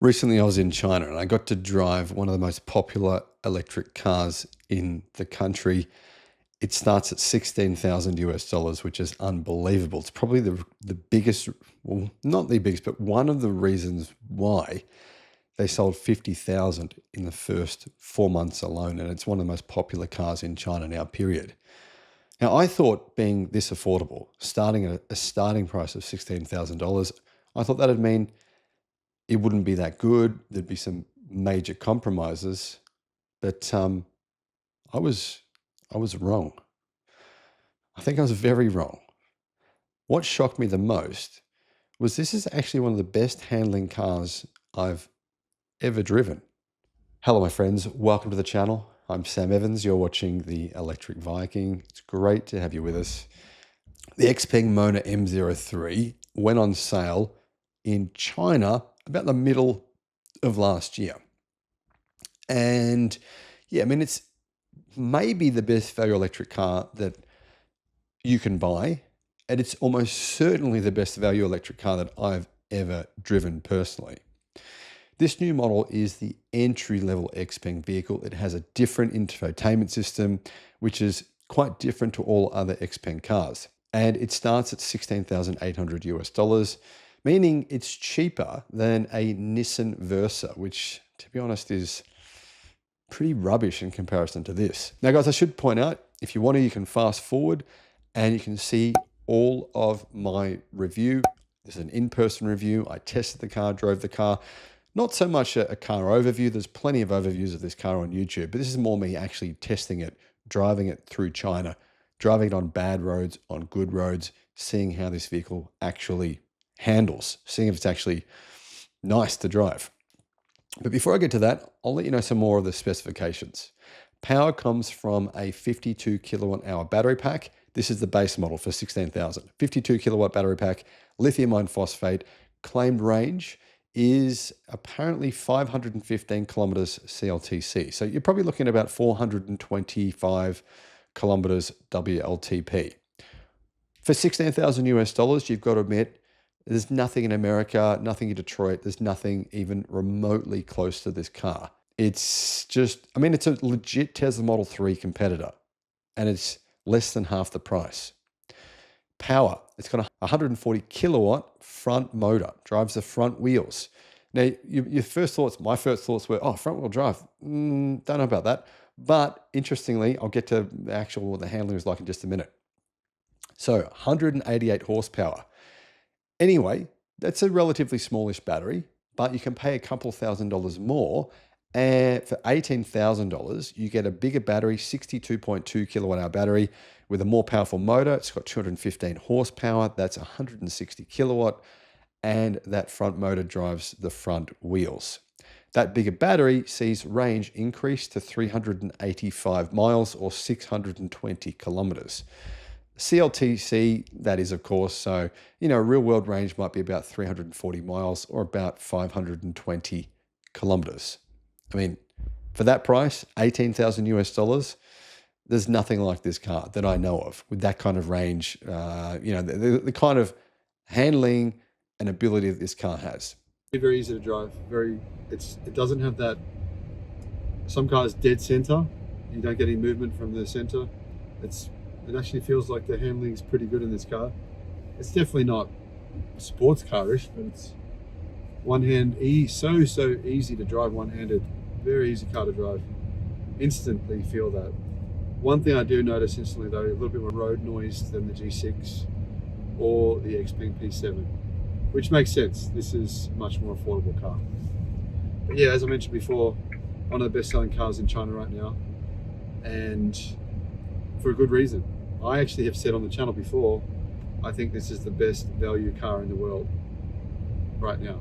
Recently, I was in China and I got to drive one of the most popular electric cars in the country. It starts at 16,000 US dollars, which is unbelievable. It's probably the biggest, well, not the biggest, but one of the reasons why they sold 50,000 in the first 4 months alone. And it's one of the most popular cars in China now, period. Now, I thought being this affordable, starting at a starting price of $16,000, I thought that'd mean it wouldn't be that good. There'd be some major compromises, but I was I was wrong. I think I was very wrong. What shocked me the most was this is actually one of the best handling cars I've ever driven. Hello, my friends. Welcome to the channel. I'm Sam Evans. You're watching the Electric Viking. It's great to have you with us. The XPENG Mona M03 went on sale in China about the middle of last year. And yeah, I mean, it's maybe the best value electric car that you can buy. And it's almost certainly the best value electric car that I've ever driven personally. This new model is the entry-level Xpeng vehicle. It has a different infotainment system, which is quite different to all other Xpeng cars. And it starts at 16,800 US dollars, meaning it's cheaper than a Nissan Versa, which, to be honest, is pretty rubbish in comparison to this. Now, guys, I should point out, if you want to, you can fast forward and you can see all of my review. This is an in-person review. I tested the car, drove the car. Not so much a car overview. There's plenty of overviews of this car on YouTube, but this is more me actually testing it, driving it through China, driving it on bad roads, on good roads, seeing how this vehicle actually handles, seeing if it's actually nice to drive. But before I get to that, I'll let you know some more of the specifications. Power comes from a 52 kilowatt hour battery pack. This is the base model for 16,000. 52 kilowatt battery pack, lithium iron phosphate. Claimed range is apparently 515 kilometers CLTC. So you're probably looking at about 425 kilometers WLTP. For 16,000 US dollars, you've got to admit, there's nothing in America, nothing in Detroit. There's nothing even remotely close to this car. It's just, I mean, it's a legit Tesla Model 3 competitor, and it's less than half the price. Power, it's got a 140 kilowatt front motor, drives the front wheels. Now, your first thoughts, my first thoughts were, oh, front wheel drive. Don't know about that. But interestingly, I'll get to what the handling is like in just a minute. So 188 horsepower. Anyway, that's a relatively smallish battery, but you can pay a couple $1,000s more. And for $18,000, you get a bigger battery, 62.2 kilowatt hour battery with a more powerful motor. It's got 215 horsepower. That's 160 kilowatt. And that front motor drives the front wheels. That bigger battery sees range increase to 385 miles or 620 kilometers. CLTC, that is, of course. So, real world range might be about 340 miles or about 520 kilometers. I mean, for that price, 18,000 US dollars, there's nothing like this car that I know of with that kind of range, the kind of handling and ability that this car has. Very easy to drive. It doesn't have that, some cars dead center. You don't get any movement from the center. It actually feels like the handling is pretty good in this car. It's definitely not sports car-ish, but it's one hand, so easy to drive one-handed. Very easy car to drive. Instantly feel that. One thing I do notice instantly though, a little bit more road noise than the G6 or the Xpeng P7, which makes sense. This is a much more affordable car. But yeah, as I mentioned before, one of the best-selling cars in China right now, and for a good reason. I actually have said on the channel before, I think this is the best value car in the world right now.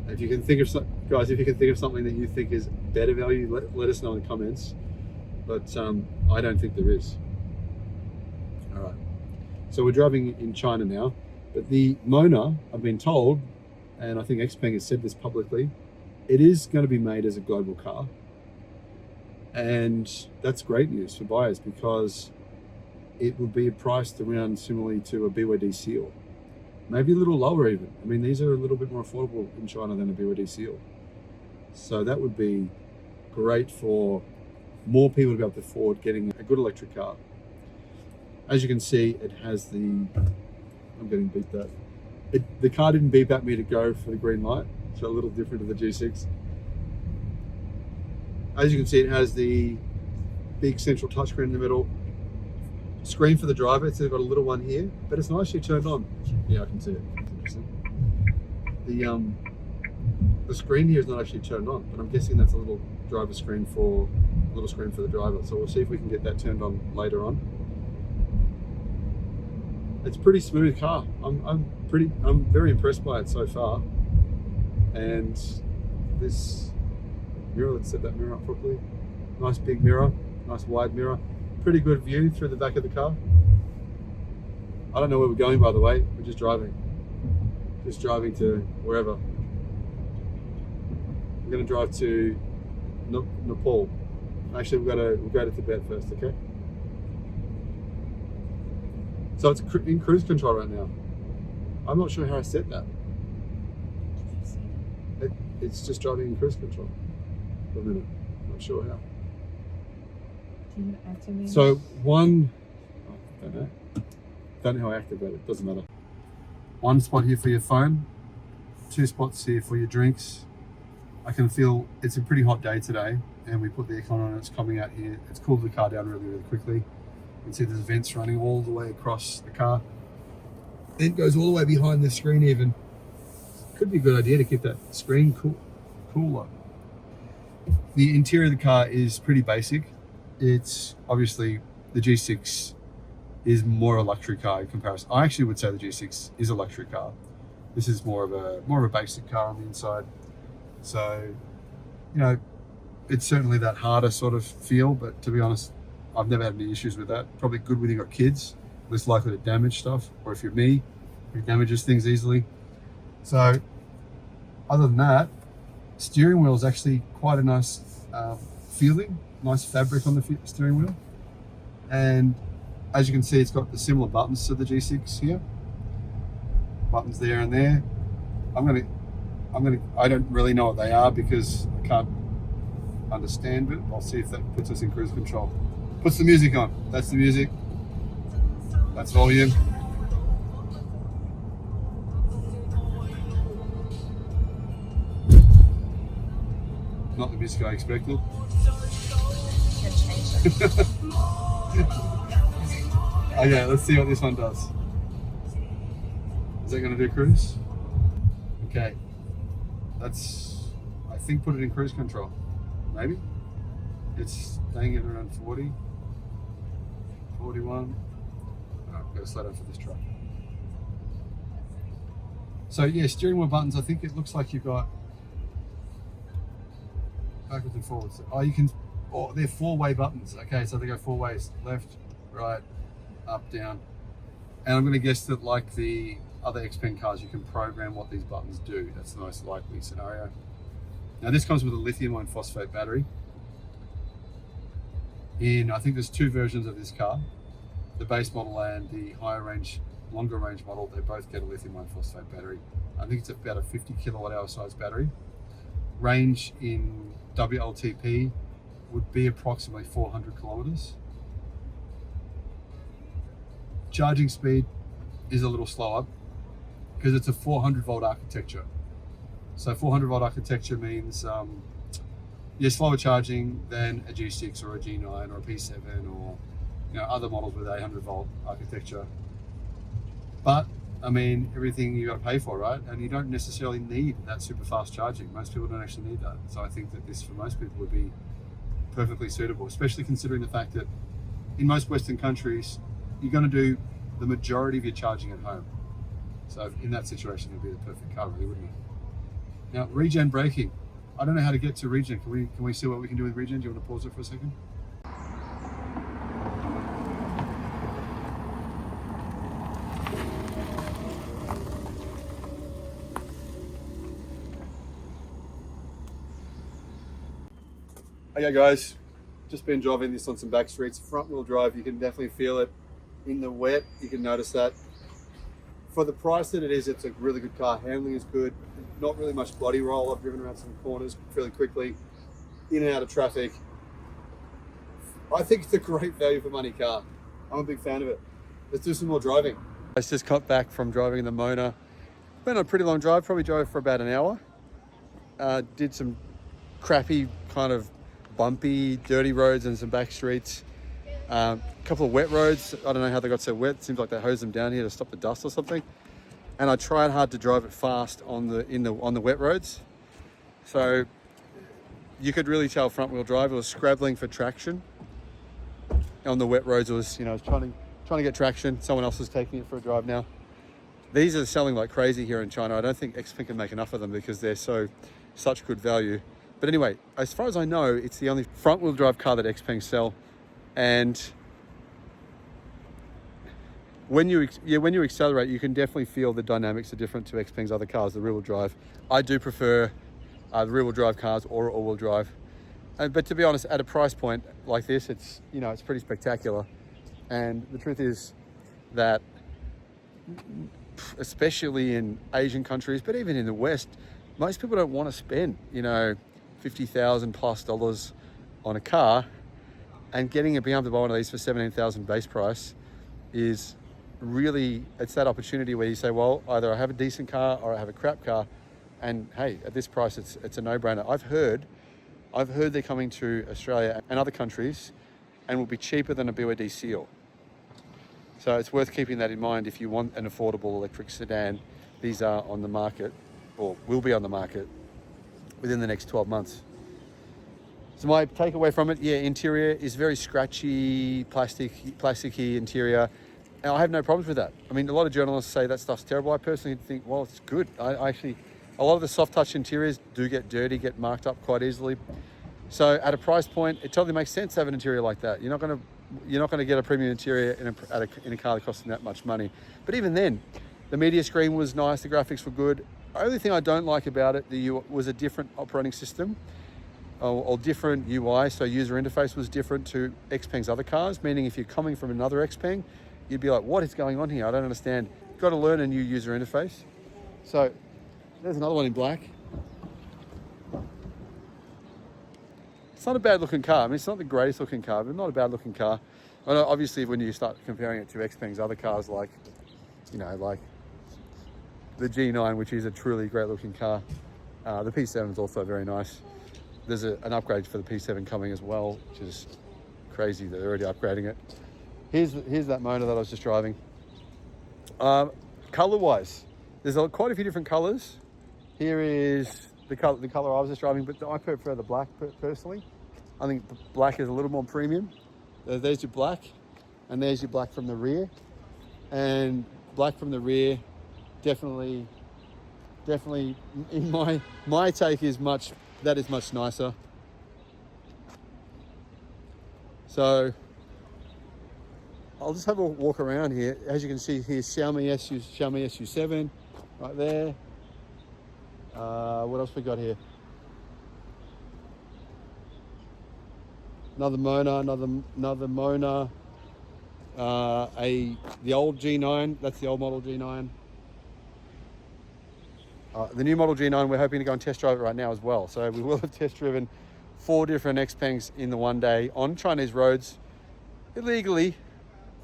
If you can think of guys, if you can think of something that you think is better value, let us know in the comments. But I don't think there is. All right. So we're driving in China now, but the Mona, I've been told, and I think Xpeng has said this publicly, it is going to be made as a global car. And that's great news for buyers because it will be priced around similarly to a BYD Seal. maybe a little lower even. I mean, these are a little bit more affordable in China than a BYD Seal. So that would be great for more people to be able to afford getting a good electric car. As you can see, it has the, I'm getting beeped at. The car didn't beep at me to go for the green light, so a little different to the G6. As you can see, it has the big central touchscreen in the middle. Screen for the driver, it's got a little one here, but it's nicely turned on. Yeah, I can see it. It's interesting. The screen here is not actually turned on, but I'm guessing that's a little driver screen for the driver. So we'll see if we can get that turned on later on. It's a pretty smooth car. I'm very impressed by it so far. And this mirror, let's set that mirror up properly. Nice big mirror, nice wide mirror. Pretty good view through the back of the car. I don't know where we're going, by the way. We're just driving. Just driving to wherever. We're going to drive to Nepal. Actually, we'll go to Tibet first, okay? So it's in cruise control right now. I'm not sure how I set that. It's just driving in cruise control for a minute. Not sure how. Can you activate? So I don't know how I activate it. Doesn't matter. One spot here for your phone. 2 spots here for your drinks. I can feel it's a pretty hot day today, and we put the aircon on. It's coming out here. It's cooled the car down really, really quickly. You can see there's vents running all the way across the car. It goes all the way behind the screen even. Could be a good idea to keep that screen cooler. The interior of the car is pretty basic. It's obviously the G6 is more a luxury car in comparison. I actually would say the G6 is a luxury car. This is more of a basic car on the inside. So, you know, it's certainly that harder sort of feel, but to be honest, I've never had any issues with that. Probably good when you've got kids, less likely to damage stuff, or if you're me, who damages things easily. So, other than that, steering wheel is actually quite a nice feeling, nice fabric on the steering wheel. And as you can see, it's got the similar buttons to the G6 here. Buttons there and there. I don't really know what they are because I can't understand it. I'll see if that puts us in cruise control. Puts the music on. That's the music. That's volume. Not the music I expected. Can change it. Okay, let's see what this one does. Is that going to do cruise? Okay. That's, I think, put it in cruise control. Maybe. It's staying at around 40, 41. Alright, go slow down for this truck. So yeah, steering wheel buttons, I think it looks like you've got backwards and forwards. Oh, you can, oh, they're 4-way buttons. Okay, so they go 4 ways, left, right, up, down. And I'm going to guess that like the other Xpeng cars, you can program what these buttons do. That's the most likely scenario. Now this comes with a lithium iron phosphate battery. I think there's 2 versions of this car. The base model and the higher range, longer range model, they both get a lithium iron phosphate battery. I think it's about a 50 kilowatt hour size battery. Range in WLTP would be approximately 400 kilometers. Charging speed is a little slower because it's a 400 volt architecture. So 400 volt architecture means slower charging than a G6 or a G9 or a P7 or other models with 800 volt architecture. But I mean, everything you got to pay for, right? And you don't necessarily need that super fast charging. Most people don't actually need that. So I think that this for most people would be perfectly suitable, especially considering the fact that in most Western countries, you're going to do the majority of your charging at home. So in that situation, it'd be the perfect car, really, wouldn't it? Now, regen braking. I don't know how to get to regen. Can we see what we can do with regen? Do you want to pause it for a second? Okay guys, just been driving this on some back streets, front wheel drive. You can definitely feel it in the wet. You can notice that For the price that it is, it's a really good car. Handling is good. Not really much body roll. I've driven around some corners fairly quickly, in and out of traffic. I think it's a great value for money car. I'm a big fan of it. Let's do some more driving. I just got back from driving the Mona. Been on a pretty long drive, probably drove for about an hour. Did some crappy, kind of bumpy, dirty roads and some back streets. A couple of wet roads. I don't know how they got so wet. It seems like they hosed them down here to stop the dust or something. And I tried hard to drive it fast on the wet roads. So you could really tell front wheel drive. It was scrabbling for traction. On the wet roads, it was, I was trying to get traction. Someone else is taking it for a drive now. These are selling like crazy here in China. I don't think XPENG can make enough of them because they're such good value. But anyway, as far as I know, it's the only front wheel drive car that XPENG sell. And when you accelerate, you can definitely feel the dynamics are different to XPENG's other cars, the rear wheel drive. I do prefer the rear wheel drive cars or all wheel drive. But to be honest, at a price point like this, it's it's pretty spectacular. And the truth is that, especially in Asian countries, but even in the West, most people don't want to spend $50,000+ on a car. And being able to buy one of these for $17,000 base price is really, it's that opportunity where you say, well, either I have a decent car or I have a crap car. And hey, at this price, it's a no-brainer. I've heard they're coming to Australia and other countries and will be cheaper than a BYD Seal. So it's worth keeping that in mind if you want an affordable electric sedan. These are on the market, or will be on the market, within the next 12 months. So my takeaway from it, interior is very scratchy, plasticky interior. And I have no problems with that. I mean, a lot of journalists say that stuff's terrible. I personally think, well, it's good. I actually, a lot of the soft touch interiors do get dirty, get marked up quite easily. So at a price point, it totally makes sense to have an interior like that. You're not going to get a premium interior in a car that costs that much money. But even then, the media screen was nice, the graphics were good. The only thing I don't like about it was a different operating system. Or different UI, so user interface was different to XPENG's other cars, meaning if you're coming from another XPENG, you'd be like, what is going on here? I don't understand. You've got to learn a new user interface. So there's another one in black. It's not a bad looking car. I mean, it's not the greatest looking car, but not a bad looking car. And obviously when you start comparing it to XPENG's other cars, like the G9, which is a truly great looking car. The P7 is also very nice. There's an upgrade for the P7 coming as well, which is crazy that they're already upgrading it. Here's that Mona that I was just driving. Color-wise, there's quite a few different colors. Here is the color I was just driving, but I prefer the black personally. I think the black is a little more premium. There's your black, and there's your black from the rear. And black from the rear, definitely in my take is much nicer. So I'll just have a walk around here. As you can see, here's Xiaomi SU7 right there. What else we got here? Another Mona, the old G9. That's the old model G9. The new model G9, we're hoping to go and test drive it right now as well. So we will have test driven 4 different XPENGs in the one day on Chinese roads illegally.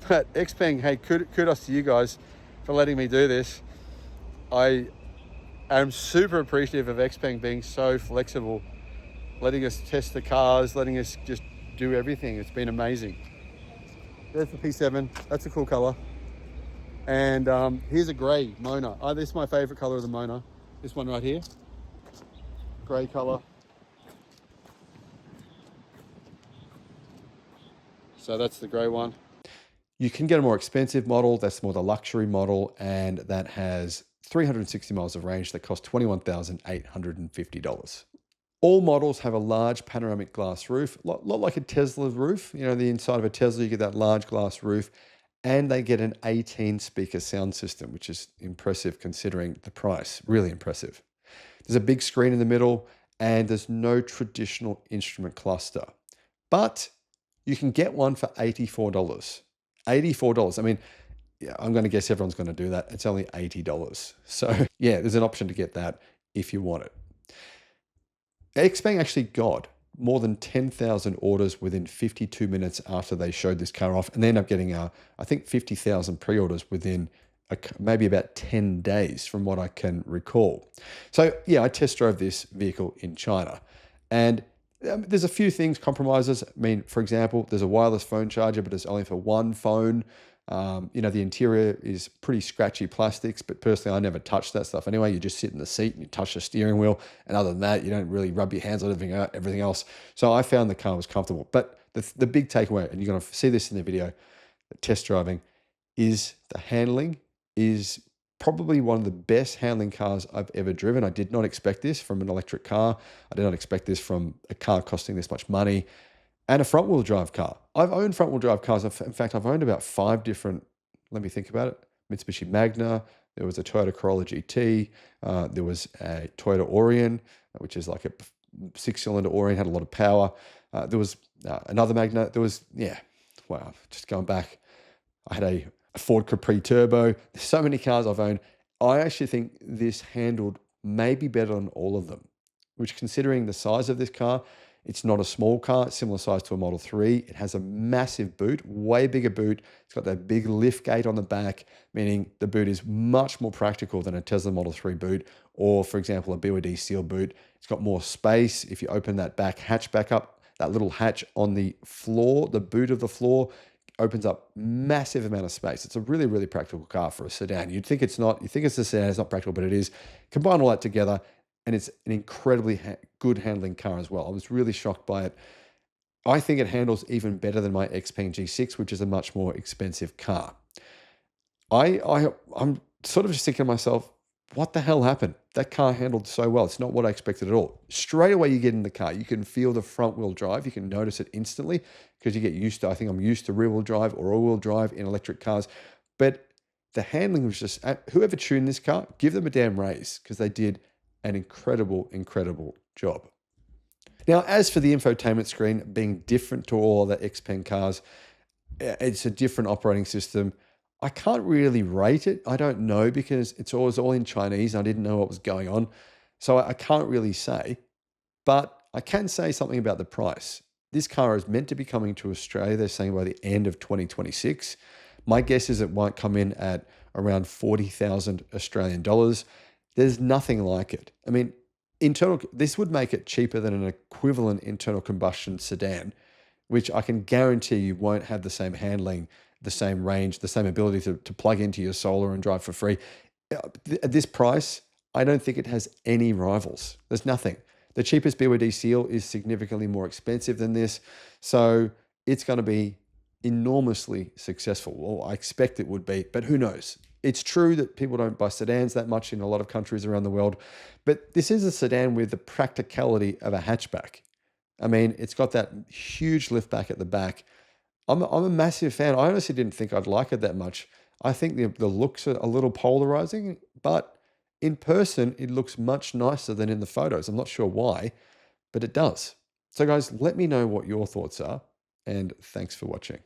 But XPENG, hey, kudos to you guys for letting me do this. I am super appreciative of XPENG being so flexible, letting us test the cars, letting us just do everything. It's been amazing. There's the P7. That's a cool color. And here's a grey Mona. This is my favorite color of the Mona. This one right here. Grey color. So that's the grey one. You can get a more expensive model. That's more the luxury model. And that has 360 miles of range that costs $21,850. All models have a large panoramic glass roof, a lot like a Tesla roof. The inside of a Tesla, you get that large glass roof. And they get an 18-speaker sound system, which is impressive considering the price. Really impressive. There's a big screen in the middle, and there's no traditional instrument cluster. But you can get one for $84. $84. I mean, yeah, I'm going to guess everyone's going to do that. It's only $80. So yeah, there's an option to get that if you want it. Xpeng actually got more than 10,000 orders within 52 minutes after they showed this car off, and they ended up getting, I think, 50,000 pre-orders within maybe about 10 days from what I can recall. So yeah, I test drove this vehicle in China, and there's a few things, compromises. I mean, for example, there's a wireless phone charger, but it's only for one phone. You know, the interior is pretty scratchy plastics, but personally, I never touch that stuff anyway. You just sit in the seat and you touch the steering wheel. And other than that, you don't really rub your hands on everything else. So I found the car was comfortable. But the big takeaway, and you're going to see this in the video, the test driving, is the handling is probably one of the best handling cars I've ever driven. I did not expect this from an electric car. I did not expect this from a car costing this much money. And a front-wheel drive car. I've owned front-wheel drive cars. In fact, I've owned about 5 different, let me think about it, Mitsubishi Magna, there was a Toyota Corolla GT, there was a Toyota Orion, which is like a 6-cylinder Orion, had a lot of power. There was another Magna. There was, yeah, wow, just going back. I had a Ford Capri Turbo. There's so many cars I've owned. I actually think this handled maybe better than all of them, which, considering the size of this car, it's not a small car. It's similar size to a Model 3. It has a massive boot, way bigger boot. It's got that big lift gate on the back, meaning the boot is much more practical than a Tesla Model 3 boot, or, for example, a BYD Seal boot. It's got more space. If you open that back hatch back up, that little hatch on the floor, the boot of the floor, opens up massive amount of space. It's a really, really practical car for a sedan. You'd think it's not. You think it's a sedan. It's not practical, but it is. Combine all that together, and it's an incredibly good handling car as well. I was really shocked by it. I think it handles even better than my XPENG G6, which is a much more expensive car. I'm sort of just thinking to myself, what the hell happened? That car handled so well. It's not what I expected at all. Straight away you get in the car, you can feel the front wheel drive. You can notice it instantly because you get used to, I think I'm used to rear wheel drive or all wheel drive in electric cars. But the handling was just, whoever tuned this car, give them a damn raise, because they did an incredible, incredible job. Now, as for the infotainment screen being different to all other XPeng cars, it's a different operating system. I can't really rate it. I don't know, because it's always all in Chinese. I didn't know what was going on. So I can't really say, but I can say something about the price. This car is meant to be coming to Australia, they're saying, by the end of 2026. My guess is it might come in at around 40,000 Australian dollars. There's nothing like it. I mean, this would make it cheaper than an equivalent internal combustion sedan, which I can guarantee you won't have the same handling, the same range, the same ability to plug into your solar and drive for free. At this price, I don't think it has any rivals. There's nothing. The cheapest BYD Seal is significantly more expensive than this. So it's going to be enormously successful. Well, I expect it would be, but who knows? It's true that people don't buy sedans that much in a lot of countries around the world, but this is a sedan with the practicality of a hatchback. I mean, it's got that huge lift back at the back. I'm a massive fan. I honestly didn't think I'd like it that much. I think the looks are a little polarizing, but in person, it looks much nicer than in the photos. I'm not sure why, but it does. So guys, let me know what your thoughts are, and thanks for watching.